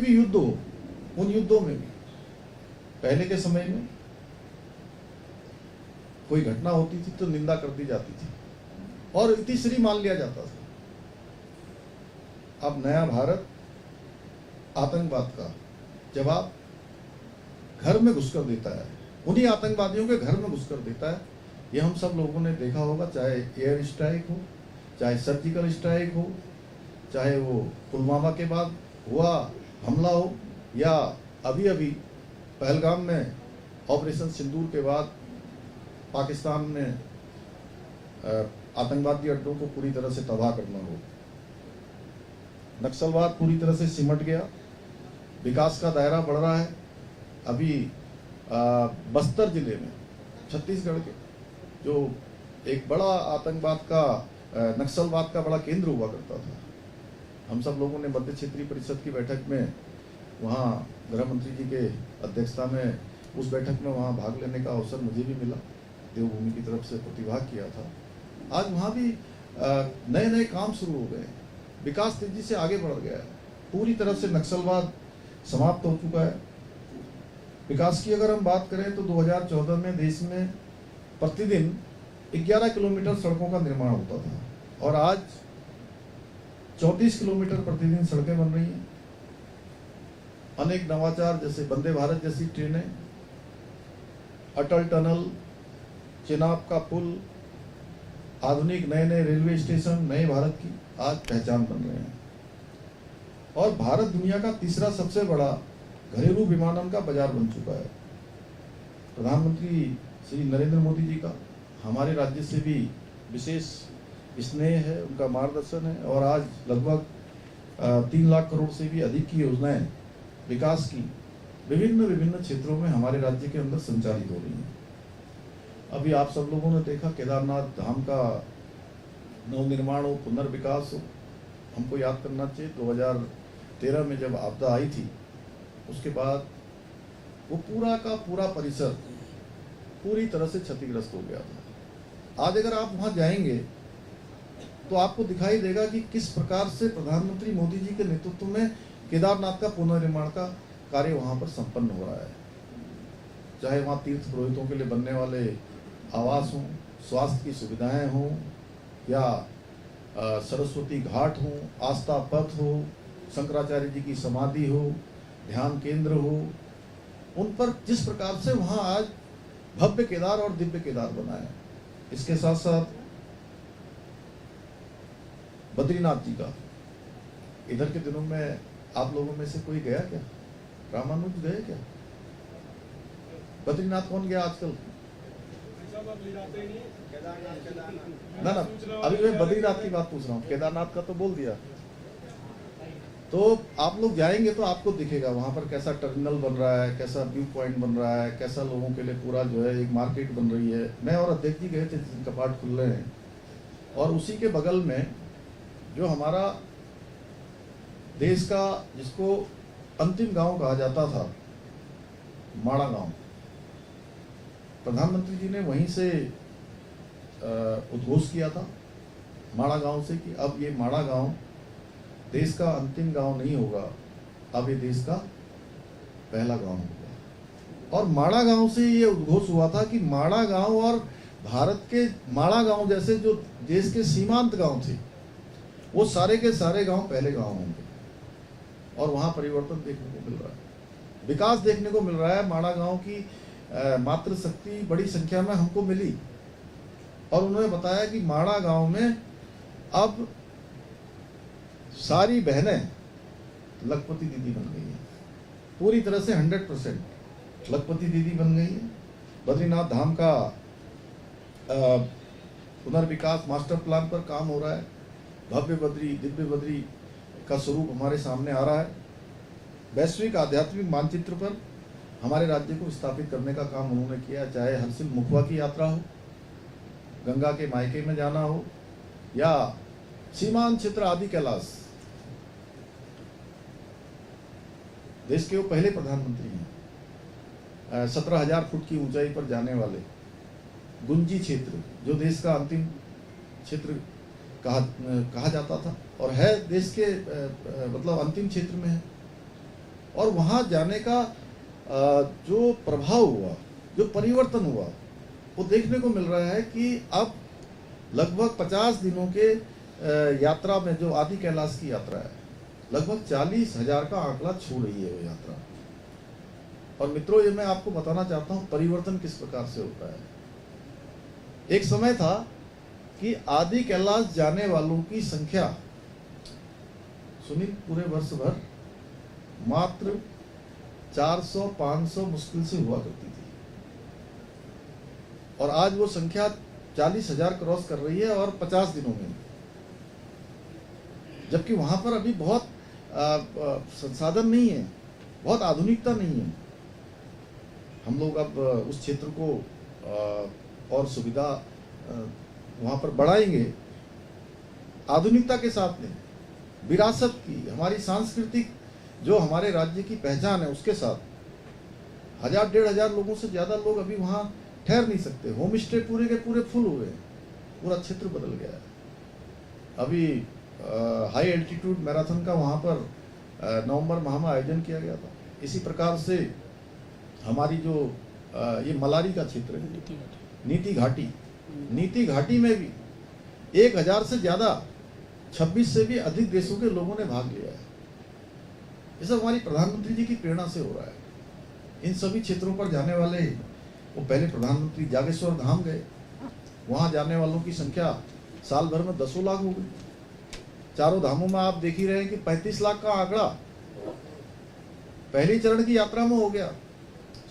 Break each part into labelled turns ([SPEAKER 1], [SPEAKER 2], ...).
[SPEAKER 1] भी युद्ध हो, उन युद्धों में भी पहले के समय में कोई घटना होती थी तो निंदा कर दी जाती थी और इतिश्री मान लिया जाता था। अब नया भारत आतंकवाद का जवाब घर में घुसकर देता है, उन्हीं आतंकवादियों के घर में घुसकर देता है। ये हम सब लोगों ने देखा होगा, चाहे एयर स्ट्राइक हो, चाहे सर्जिकल स्ट्राइक हो, चाहे वो पुलवामा के बाद हुआ हमला हो, या अभी अभी पहलगाम में ऑपरेशन सिंदूर के बाद पाकिस्तान ने आतंकवादी अड्डों को पूरी तरह से तबाह करना हो। नक्सलवाद पूरी तरह से सिमट गया, विकास का दायरा बढ़ रहा है। अभी बस्तर जिले में छत्तीसगढ़ के जो एक बड़ा आतंकवाद का नक्सलवाद का बड़ा केंद्र हुआ करता था, हम सब लोगों ने मध्य क्षेत्रीय परिषद की बैठक में वहाँ गृह मंत्री जी के अध्यक्षता में उस बैठक में वहाँ भाग लेने का अवसर मुझे भी मिला, देवभूमि की तरफ से प्रतिभाग किया था। आज वहाँ भी नए नए काम शुरू हो गए, विकास तेजी से आगे बढ़ गया है, पूरी तरह से नक्सलवाद समाप्त हो चुका है। विकास की अगर हम बात करें तो 2014 में देश में प्रतिदिन 11 किलोमीटर सड़कों का निर्माण होता था और आज 34 किलोमीटर प्रतिदिन सड़कें बन रही हैं। अनेक नवाचार जैसे वंदे भारत जैसी ट्रेनें, अटल टनल, चेनाब का पुल, आधुनिक नए नए रेलवे स्टेशन नए भारत की आज पहचान बन रहे हैं। और भारत दुनिया का तीसरा सबसे बड़ा घरेलू विमानन का बाजार बन चुका है। प्रधानमंत्री श्री नरेंद्र मोदी जी का हमारे राज्य से भी विशेष स्नेह है, उनका मार्गदर्शन है और आज लगभग 3 लाख करोड़ से भी अधिक की योजनाएं विकास की विभिन्न क्षेत्रों में हमारे राज्य के अंदर संचालित हो रही हैं। अभी आप सब लोगों ने देखा केदारनाथ धाम का नवनिर्माण हो, पुनर्विकास हो। हमको याद करना चाहिए 2013 में जब आपदा आई थी, उसके बाद वो पूरा का पूरा परिसर पूरी तरह से क्षतिग्रस्त हो गया था। आज अगर आप वहां जाएंगे तो आपको दिखाई देगा कि किस प्रकार से प्रधानमंत्री मोदी जी के नेतृत्व में केदारनाथ का पुनर्निर्माण का कार्य वहां पर संपन्न हो रहा है। चाहे वहां तीर्थ पुरोहितों के लिए बनने वाले आवास हों, स्वास्थ्य की सुविधाएं हों, या सरस्वती घाट हो, आस्था पथ हो, शंकराचार्य जी की समाधि हो, ध्यान केंद्र हो, उन पर जिस प्रकार से वहां आज भव्य केदार और दिव्य केदार बना है। इसके साथ साथ बद्रीनाथ जी का, इधर के दिनों में आप लोगों में से कोई गया क्या? रामानुज गए क्या? बद्रीनाथ कौन गया आजकल? ना अभी मैं बद्रीनाथ की बात पूछ रहा हूँ, केदारनाथ का तो बोल दिया। तो आप लोग जाएंगे तो आपको दिखेगा वहां पर कैसा टर्मिनल बन रहा है, कैसा व्यू पॉइंट बन रहा है, कैसा लोगों के लिए पूरा जो है एक मार्केट बन रही है। मैं और अध्यक्ष जी गए थे, कपाट खुल रहे हैं और उसी के बगल में जो हमारा देश का जिसको अंतिम गांव कहा जाता था, माड़ा गांव, प्रधानमंत्री जी ने वहीं से उद्घोष किया था माड़ा गांव से कि अब ये माड़ा गांव देश का अंतिम गांव नहीं होगा, अब ये देश का पहला गांव होगा। और माड़ा गांव से ये उद्घोष हुआ था कि माड़ा गांव और भारत के माड़ा गांव जैसे जो देश के सीमांत गांव थे, वो सारे के सारे गांव पहले गांव होंगे। और वहां परिवर्तन देखने को मिल रहा है, विकास देखने को मिल रहा है। माड़ा गांव की मातृशक्ति बड़ी संख्या में हमको मिली और उन्होंने बताया कि माड़ा गांव में अब सारी बहनें लखपति दीदी बन गई हैं, पूरी तरह से 100% लखपति दीदी बन गई है। बद्रीनाथ धाम का पुनर्विकास मास्टर प्लान पर काम हो रहा है। भव्य बद्री दिव्य बद्री का स्वरूप हमारे सामने आ रहा है। वैश्विक आध्यात्मिक मानचित्र पर हमारे राज्य को स्थापित करने का काम उन्होंने किया, चाहे हरसिल मुखवा की यात्रा हो, गंगा के मायके में जाना हो, या सीमांत क्षेत्र आदि कैलाश। देश के वो पहले प्रधानमंत्री हैं 17,000 फुट की ऊंचाई पर जाने वाले। गुंजी क्षेत्र जो देश का अंतिम क्षेत्र कहा जाता था और है देश के मतलब अंतिम क्षेत्र में है। और वहाँ जाने का जो प्रभाव हुआ, जो परिवर्तन हुआ, वो देखने को मिल रहा है कि अब लगभग 50 दिनों के यात्रा में, जो आदि कैलाश की यात्रा है, लगभग 40,000 का आंकड़ा छू रही है वो यात्रा। और मित्रों, ये मैं आपको बताना चाहता हूँ परिवर्तन किस प्रकार से होता है। एक समय था कि आदि कैलाश जाने वालों की संख्या, सुनील, पूरे वर्ष भर मात्र 400-500 मुश्किल से हुआ करती थी, और आज वो संख्या 40,000 क्रॉस कर रही है, और 50 दिनों में। जबकि वहां पर अभी बहुत संसाधन नहीं है, बहुत आधुनिकता नहीं है। हम लोग अब उस क्षेत्र को और सुविधा वहां पर बढ़ाएंगे, आधुनिकता के साथ में, विरासत की, हमारी सांस्कृतिक जो हमारे राज्य की पहचान है उसके साथ। 1000-1500 लोगों से ज्यादा लोग अभी वहां ठहर नहीं सकते। होम स्टे पूरे के पूरे फुल हुए, पूरा क्षेत्र बदल गया है। अभी हाई एल्टीट्यूड मैराथन का वहां पर नवंबर माह में आयोजन किया गया था। इसी प्रकार से हमारी जो ये मलारी का क्षेत्र है, नीति घाटी में भी 1000 से ज्यादा, 26 से भी अधिक देशों के लोगों ने भाग लिया है। ये सब हमारी प्रधानमंत्री जी की प्रेरणा से हो रहा है। इन सभी क्षेत्रों पर जाने वाले, वो पहले प्रधानमंत्री जागेश्वर धाम गए, वहां जाने वालों की संख्या साल भर में 10 लाख हो गई। चारों धामों में आप देख ही रहे हैं कि 35 लाख का आंकड़ा पहली चरण की यात्रा में हो गया।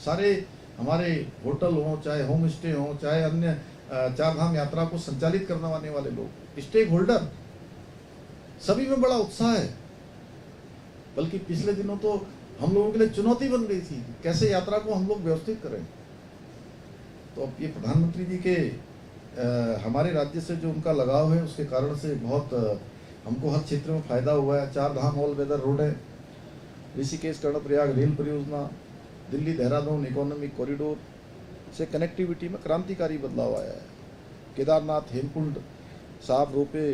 [SPEAKER 1] सारे हमारे होटल हो, चाहे होम स्टे हो, चाहे अन्य चार धाम यात्रा को संचालित करने वाले लोग, स्टेक होल्डर, सभी में बड़ा उत्साह है। बल्कि पिछले दिनों तो हम लोगों के लिए चुनौती बन गई थी, कैसे यात्रा को हम लोग व्यवस्थित करें। तो अब ये प्रधानमंत्री जी के हमारे राज्य से जो उनका लगाव है, उसके कारण से बहुत हमको हर क्षेत्र में फायदा हुआ है। 4 धाम ऑल वेदर रोड है, ऋषिकेश कर्णप्रयाग रेल परियोजना, दिल्ली देहरादून इकोनॉमिक कॉरिडोर से कनेक्टिविटी में क्रांतिकारी बदलाव आया है। केदारनाथ हेमकुंड साफ रोपे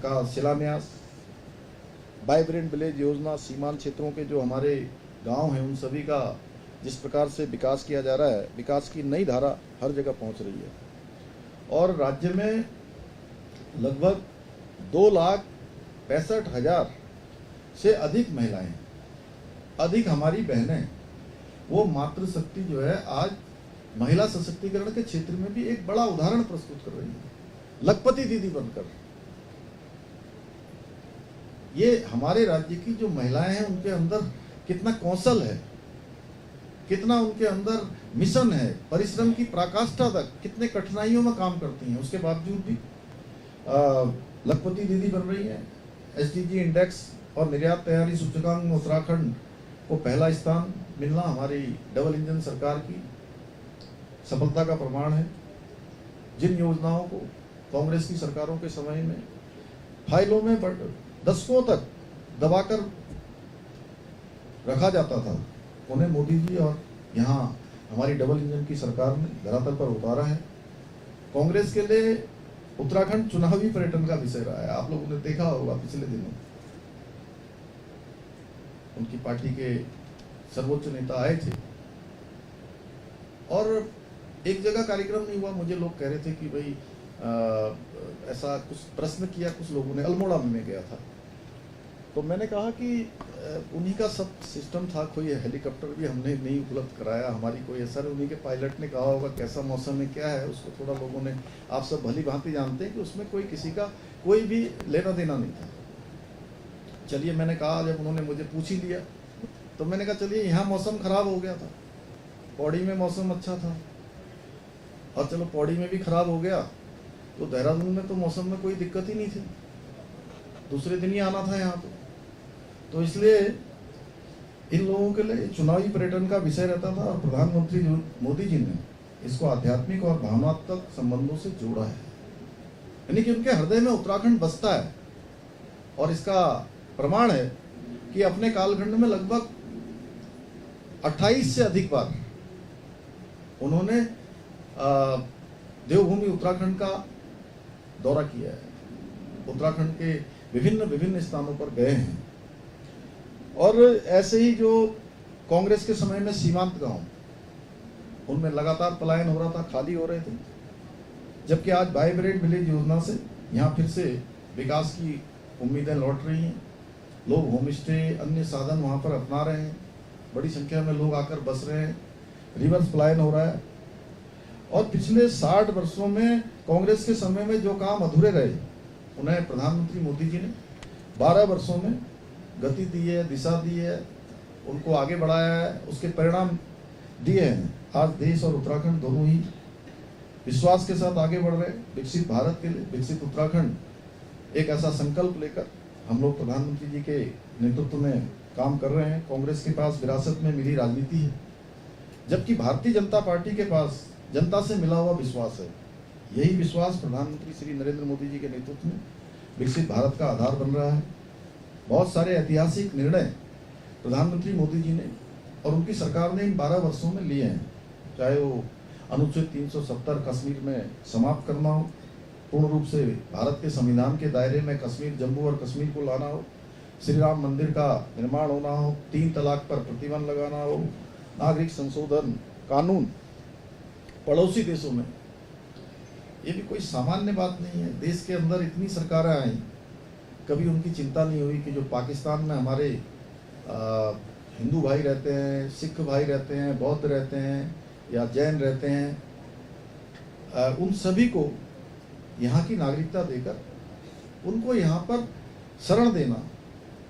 [SPEAKER 1] का शिलान्यास, वाइब्रेंट विलेज योजना, सीमांत क्षेत्रों के जो हमारे गांव हैं उन सभी का जिस प्रकार से विकास किया जा रहा है, विकास की नई धारा हर जगह पहुंच रही है। और राज्य में लगभग 2,65,000 से अधिक महिलाएं, अधिक हमारी बहनें, वो मातृशक्ति जो है आज महिला सशक्तिकरण के क्षेत्र में भी एक बड़ा उदाहरण प्रस्तुत कर रही है, लखपति दीदी बनकर। ये हमारे राज्य की जो महिलाएं हैं उनके अंदर कितना कौशल है, कितना उनके अंदर मिशन है, परिश्रम की पराकाष्ठा तक, कितने कठिनाइयों में काम करती हैं, उसके बावजूद भी लखपति दीदी बन रही है। एसडीजी इंडेक्स और निर्यात तैयारी सूचकांक में उत्तराखंड को पहला स्थान मिलना हमारी डबल इंजन सरकार की सफलता का प्रमाण है। जिन योजनाओं को कांग्रेस की सरकारों के समय में फाइलों में दशकों तक दबाकर रखा जाता था, उन्हें मोदी जी और यहाँ हमारी डबल इंजन की सरकार ने धरातल पर उतारा है। कांग्रेस के लिए उत्तराखंड चुनावी पर्यटन का विषय रहा है। आप लोगों ने देखा होगा पिछले दिनों उनकी पार्टी के सर्वोच्च नेता आए थे और एक जगह कार्यक्रम नहीं हुआ। मुझे लोग कह रहे थे कि भाई ऐसा कुछ प्रश्न किया कुछ लोगों ने, अल्मोड़ा में गया था, तो मैंने कहा कि उन्हीं का सब सिस्टम था, कोई हेलीकॉप्टर भी हमने नहीं उपलब्ध कराया, हमारी कोई असर, उन्हीं के पायलट ने कहा होगा कैसा मौसम है क्या है, उसको थोड़ा लोगों ने, आप सब भली भांति जानते हैं कि उसमें कोई किसी का कोई भी लेना देना नहीं था। चलिए, मैंने कहा, जब उन्होंने मुझे पूछ ही लिया तो मैंने कहा चलिए, यहाँ मौसम खराब हो गया था, पौड़ी में मौसम अच्छा था, और चलो पौड़ी में भी खराब हो गया तो देहरादून में तो मौसम में कोई दिक्कत ही नहीं थी, दूसरे दिन ही आना था यहाँ तो इसलिए इन लोगों के लिए चुनावी पर्यटन का विषय रहता था। और प्रधानमंत्री मोदी जी ने इसको आध्यात्मिक और भावनात्मक संबंधों से जोड़ा है, यानी कि उनके हृदय में उत्तराखंड बसता है। और इसका प्रमाण है कि अपने कालखंड में लगभग 28 से अधिक बार उन्होंने देवभूमि उत्तराखंड का दौरा किया है, उत्तराखंड के विभिन्न स्थानों पर गए हैं। और ऐसे ही जो कांग्रेस के समय में सीमांत गांव, उनमें लगातार पलायन हो रहा था, खाली हो रहे थे, जबकि आज वाइब्रेंट विलेज योजना से यहाँ फिर से विकास की उम्मीदें लौट रही हैं। लोग होम स्टे अन्य साधन वहाँ पर अपना रहे हैं, बड़ी संख्या में लोग आकर बस रहे हैं, रिवर्स पलायन हो रहा है। और पिछले 60 वर्षों में कांग्रेस के समय में जो काम अधूरे रहे, उन्हें प्रधानमंत्री मोदी जी ने 12 वर्षों में गति दी है, दिशा दी है, उनको आगे बढ़ाया है, उसके परिणाम दिए हैं। आज देश और उत्तराखंड दोनों ही विश्वास के साथ आगे बढ़ रहे हैं। विकसित भारत के लिए विकसित उत्तराखंड, एक ऐसा संकल्प लेकर हम लोग प्रधानमंत्री जी के नेतृत्व में काम कर रहे हैं। कांग्रेस के पास विरासत में मिली राजनीति है, जबकि भारतीय जनता पार्टी के पास जनता से मिला हुआ विश्वास है। यही विश्वास प्रधानमंत्री श्री नरेंद्र मोदी जी के नेतृत्व में विकसित भारत का आधार बन रहा है। बहुत सारे ऐतिहासिक निर्णय प्रधानमंत्री मोदी जी ने और उनकी सरकार ने इन 12 वर्षों में लिए हैं, चाहे वो अनुच्छेद 370 कश्मीर में समाप्त करना हो, पूर्ण रूप से भारत के संविधान के दायरे में कश्मीर, जम्मू और कश्मीर को लाना हो, श्री राम मंदिर का निर्माण होना हो, 3 तलाक पर प्रतिबंध लगाना हो, नागरिक संशोधन कानून पड़ोसी देशों में, ये भी कोई सामान्य बात नहीं है। देश के अंदर इतनी सरकारें आई, कभी उनकी चिंता नहीं हुई कि जो पाकिस्तान में हमारे हिंदू भाई रहते हैं, सिख भाई रहते हैं, बौद्ध रहते हैं या जैन रहते हैं, उन सभी को यहाँ की नागरिकता देकर उनको यहाँ पर शरण देना,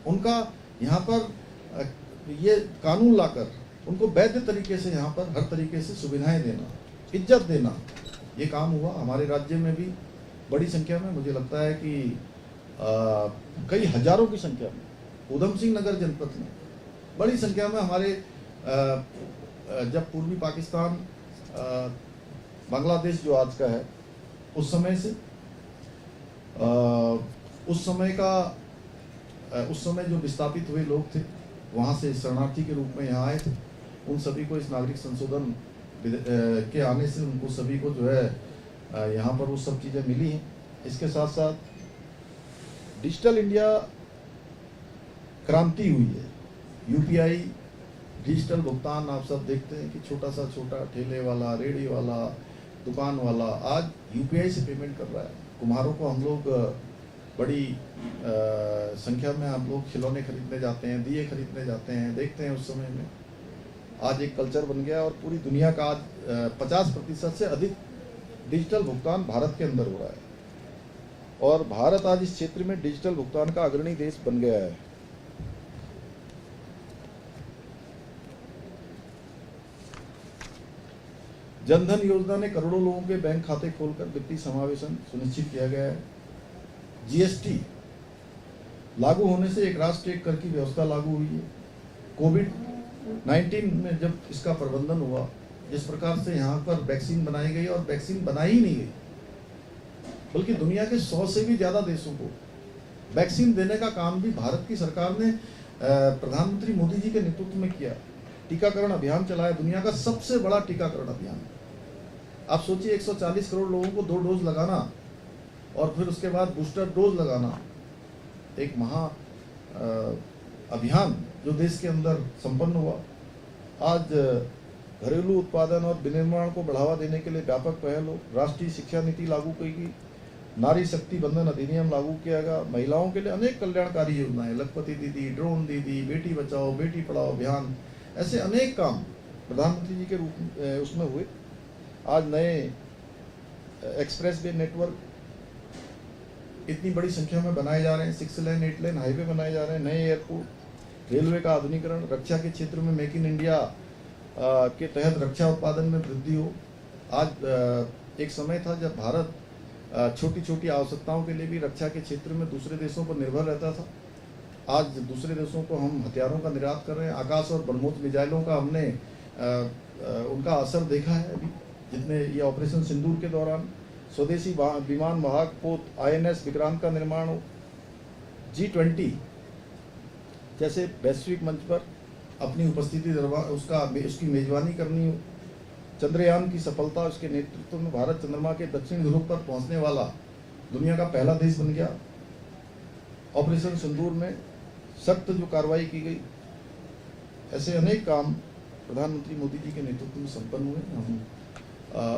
[SPEAKER 1] उनका यहाँ पर ये कानून लाकर उनको वैध तरीके से यहाँ पर हर तरीके से सुविधाएं देना, इज्जत देना, ये काम हुआ। हमारे राज्य में भी बड़ी संख्या में, मुझे लगता है कि कई हजारों की संख्या में, उधम सिंह नगर जनपद में बड़ी संख्या में हमारे जब पूर्वी पाकिस्तान बांग्लादेश जो आज का है, उस समय से उस समय जो विस्थापित हुए लोग थे, वहाँ से शरणार्थी के रूप में यहाँ आए थे, उन सभी को इस नागरिक संशोधन के आने से उनको सभी को जो है यहाँ पर वो सब चीज़ें मिली हैं। इसके साथ साथ डिजिटल इंडिया क्रांति हुई है। यूपीआई डिजिटल भुगतान, आप सब देखते हैं कि छोटा सा छोटा ठेले वाला, रेडी वाला, दुकान वाला आज यूपीआई से पेमेंट कर रहा है। कुम्हारों को हम लोग बड़ी संख्या में हम लोग खिलौने खरीदने जाते हैं, दिए खरीदने जाते हैं, देखते हैं उस समय में आज एक कल्चर बन गया और पूरी दुनिया का आज 50% से अधिक डिजिटल भुगतान भारत के अंदर हो रहा है और भारत आज इस क्षेत्र में डिजिटल भुगतान का अग्रणी देश बन गया है। जनधन योजना ने करोड़ों लोगों के बैंक खाते खोलकर वित्तीय समावेशन सुनिश्चित किया गया है। जीएसटी लागू होने से एक राष्ट्र एक कर की व्यवस्था लागू हुई है। कोविड-19 में जब इसका प्रबंधन हुआ, जिस प्रकार से यहाँ पर वैक्सीन बनाई गई और वैक्सीन बनाई ही नहीं गई, बल्कि दुनिया के 100 से भी ज़्यादा देशों को वैक्सीन देने का काम भी भारत की सरकार ने प्रधानमंत्री मोदी जी के नेतृत्व में किया। टीकाकरण अभियान चलाया, दुनिया का सबसे बड़ा टीकाकरण अभियान। आप सोचिए 140 करोड़ लोगों को 2 डोज लगाना और फिर उसके बाद बूस्टर डोज लगाना, एक महा अभियान जो देश के अंदर संपन्न हुआ। आज घरेलू उत्पादन और विनिर्माण को बढ़ावा देने के लिए व्यापक पहल हो। राष्ट्रीय शिक्षा नीति लागू की गई, नारी शक्ति बंधन अधिनियम लागू किया गया, महिलाओं के लिए अनेक कल्याणकारी योजनाएं, लखपति दीदी, ड्रोन दीदी, बेटी बचाओ बेटी पढ़ाओ अभियान, ऐसे अनेक काम प्रधानमंत्री जी के रूप उसमें हुए। आज नए एक्सप्रेस वे नेटवर्क इतनी बड़ी संख्या में बनाए जा रहे हैं, 6 लेन 8 लेन हाईवे बनाए जा रहे हैं, नए एयरपोर्ट, रेलवे का आधुनिकरण, रक्षा के क्षेत्र में मेक इन इंडिया के तहत रक्षा उत्पादन में वृद्धि हो। आज एक समय था जब भारत छोटी छोटी आवश्यकताओं के लिए भी रक्षा के क्षेत्र में दूसरे देशों पर निर्भर रहता था। आज दूसरे देशों को हम हथियारों का निर्यात कर रहे हैं। आकाश और ब्रह्मोस मिसाइलों का हमने उनका असर देखा है अभी, जितने ये ऑपरेशन सिंदूर के दौरान स्वदेशी विमान वाहक पोत INS विक्रांत का निर्माण हो, G20 जैसे वैश्विक मंच पर अपनी उपस्थिति उसकी मेजबानी करनी हो, चंद्रयान की सफलता, उसके नेतृत्व में भारत चंद्रमा के दक्षिण ध्रुव पर पहुंचने वाला दुनिया का पहला देश बन गया। ऑपरेशन सिंदूर में सख्त जो कार्रवाई की गई, ऐसे अनेक काम प्रधानमंत्री मोदी जी के नेतृत्व में संपन्न हुए हम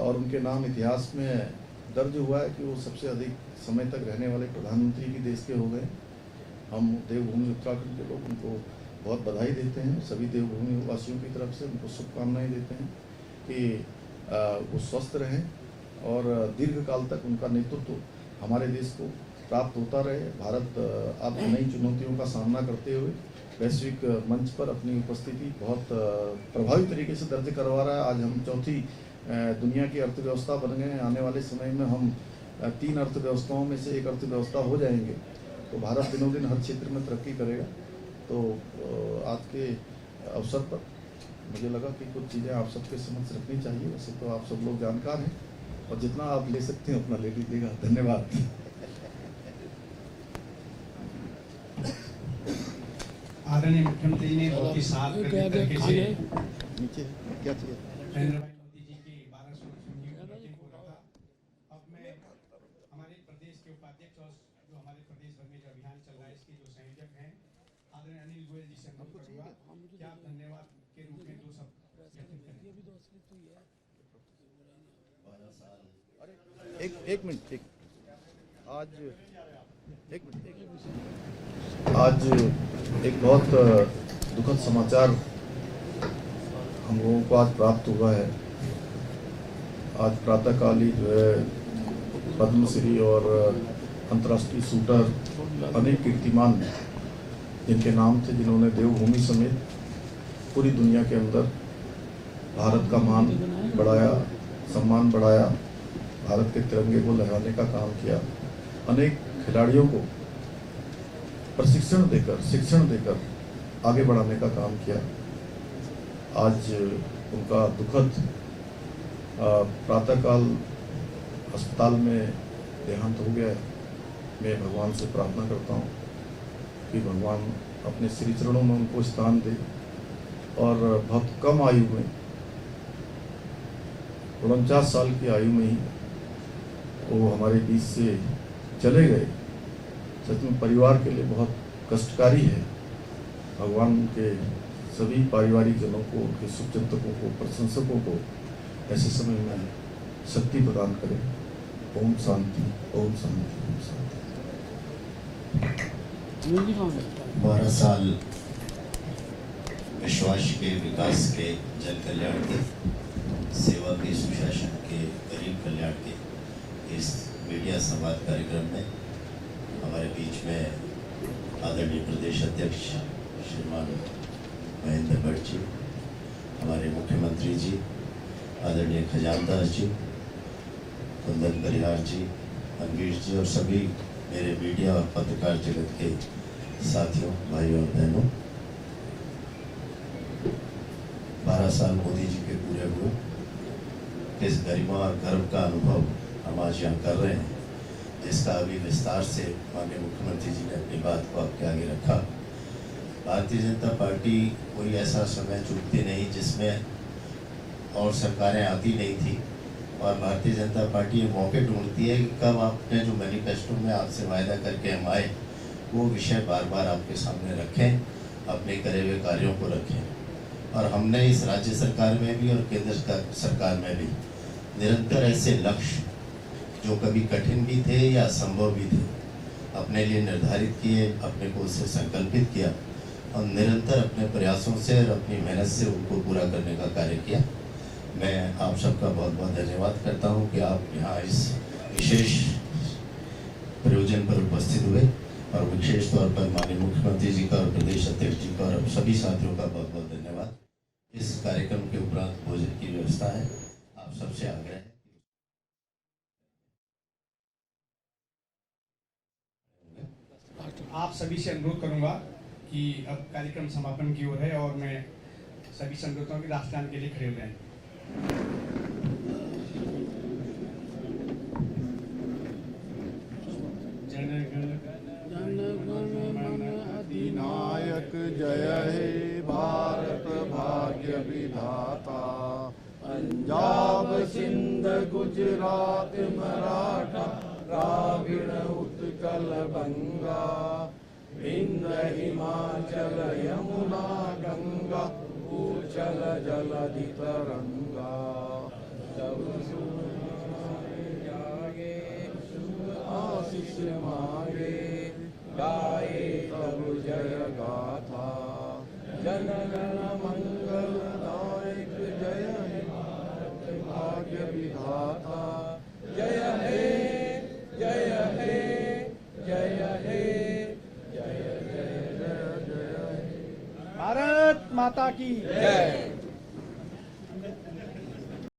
[SPEAKER 1] और उनके नाम इतिहास में दर्ज हुआ है कि वो सबसे अधिक समय तक रहने वाले प्रधानमंत्री भी देश के हो गए। हम देवभूमि उत्तराखंड के लोग उनको बहुत बधाई देते हैं, सभी देवभूमि वासियों की तरफ से उनको शुभकामनाएं देते हैं कि वो स्वस्थ रहें और दीर्घ काल तक उनका नेतृत्व हमारे देश को प्राप्त होता रहे। भारत अब नई चुनौतियों का सामना करते हुए वैश्विक मंच पर अपनी उपस्थिति बहुत प्रभावी तरीके से दर्ज करवा रहा है। आज हम चौथी दुनिया की अर्थव्यवस्था बन गए हैं। आने वाले समय में हम 3 अर्थव्यवस्थाओं में से एक अर्थव्यवस्था हो जाएंगे, तो भारत दिनों दिन हर क्षेत्र में तरक्की करेगा। तो आज के अवसर पर मुझे लगा कि कुछ चीज़ें आप सबके समक्ष रखनी चाहिए। वैसे तो आप सब लोग जानकार हैं और जितना आप ले सकते हैं उतना ले लीजिएगा। धन्यवाद।
[SPEAKER 2] आदरणीय मुख्यमंत्री जी ने बहुत ही साफ तरीके से
[SPEAKER 1] नीचे क्या चाहिए
[SPEAKER 2] नरेंद्र भाई मोदी जी की 1200 को रखा। अब मैं हमारे प्रदेश के उपाध्यक्ष और जो हमारे प्रदेश भर में जो अभियान चल रहा है इसके जो संयोजक हैं आदरणीय अनिल गोयल जी से अनुरोध करूंगा कि आप धन्यवाद के रूप में 2 शब्द व्यक्त करें।
[SPEAKER 1] एक मिनट आज एक बहुत दुखद समाचार हम लोगों को आज प्राप्त हुआ है। आज प्रातःकाल ही जो है पद्मश्री और अंतर्राष्ट्रीय शूटर अनेक कीर्तिमान जिनके नाम थे, जिन्होंने देवभूमि समेत पूरी दुनिया के अंदर भारत का मान बढ़ाया, सम्मान बढ़ाया, भारत के तिरंगे को लहराने का काम किया, अनेक खिलाड़ियों को प्रशिक्षण देकर, शिक्षण देकर आगे बढ़ाने का काम किया। आज उनका दुखद प्रातःकाल अस्पताल में देहांत हो गया है। मैं भगवान से प्रार्थना करता हूँ कि भगवान अपने श्री चरणों में उनको स्थान दे और बहुत कम आयु में 49 साल की आयु में ही वो हमारे बीच से चले गए। सच में परिवार के लिए बहुत कष्टकारी है। भगवान के सभी पारिवारिक जनों को, उनके शुभचिंतकों को, प्रशंसकों को ऐसे समय में शक्ति प्रदान करें। ओम शांति, ओम शांति, ओम शांति।
[SPEAKER 3] 12 साल विश्वास के, विकास के, जन कल्याण के, सेवा के, सुशासन के, गरीब कल्याण के इस मीडिया संवाद कार्यक्रम में हमारे बीच में आदरणीय प्रदेश अध्यक्ष श्रीमान महेंद्र भट्ट जी, हमारे मुख्यमंत्री जी, आदरणीय खजानदास जी, कुंदन परिहार जी, अंगीश जी और सभी मेरे मीडिया और पत्रकार जगत के साथियों, भाइयों और बहनों, 12 साल मोदी जी के पूरे हुए। इस गरिमा और गर्व का अनुभव हम आज यहाँ कर रहे हैं, जिसका अभी विस्तार से माननीय मुख्यमंत्री जी ने अपनी बात को आपके आगे रखा। भारतीय जनता पार्टी कोई ऐसा समय चूकती नहीं जिसमें और सरकारें आती नहीं थी, और भारतीय जनता पार्टी ये मौके ढूंढती है कि कब आपने जो मैनिफेस्टो में आपसे वायदा करके हम आए वो विषय बार बार आपके सामने रखें, अपने करे हुए कार्यों को रखें। और हमने इस राज्य सरकार में भी और केंद्र सरकार में भी निरंतर ऐसे लक्ष्य जो कभी कठिन भी थे या असंभव भी थे अपने लिए निर्धारित किए, अपने को उससे संकल्पित किया और निरंतर अपने प्रयासों से और अपनी मेहनत से उनको पूरा करने का कार्य किया। मैं आप सबका बहुत बहुत धन्यवाद करता हूं कि आप यहाँ इस विशेष प्रयोजन पर उपस्थित हुए और विशेष तौर पर माननीय मुख्यमंत्री जी का और प्रदेश अध्यक्ष जी का और सभी साथियों का बहुत बहुत धन्यवाद। इस कार्यक्रम के उपरांत भोजन की व्यवस्था है, आप सबसे आग्रह है।
[SPEAKER 2] आप सभी से अनुरोध करूंगा कि अब कार्यक्रम समापन की ओर है और मैं सभी से अनुरोध करूंगा कि राष्ट्रगान के लिए खड़े हो जाएं।
[SPEAKER 1] अधिनायक जय हे भारत भाग्य विधाता, पंजाब सिंध गुजरात मराठा द्राविड़ उत्कल बंगा, विंध्य हिमाचल यमुना गंगा
[SPEAKER 4] चंचल जलधि तरंगा तब जागे आशीष मांगे गाए तब जय गाथा जन गण मंगल दायक जय हे भारत भाग्य विधाता जय हे जय हे जय हे जय जय जय जय।
[SPEAKER 5] भारत माता की
[SPEAKER 4] जय।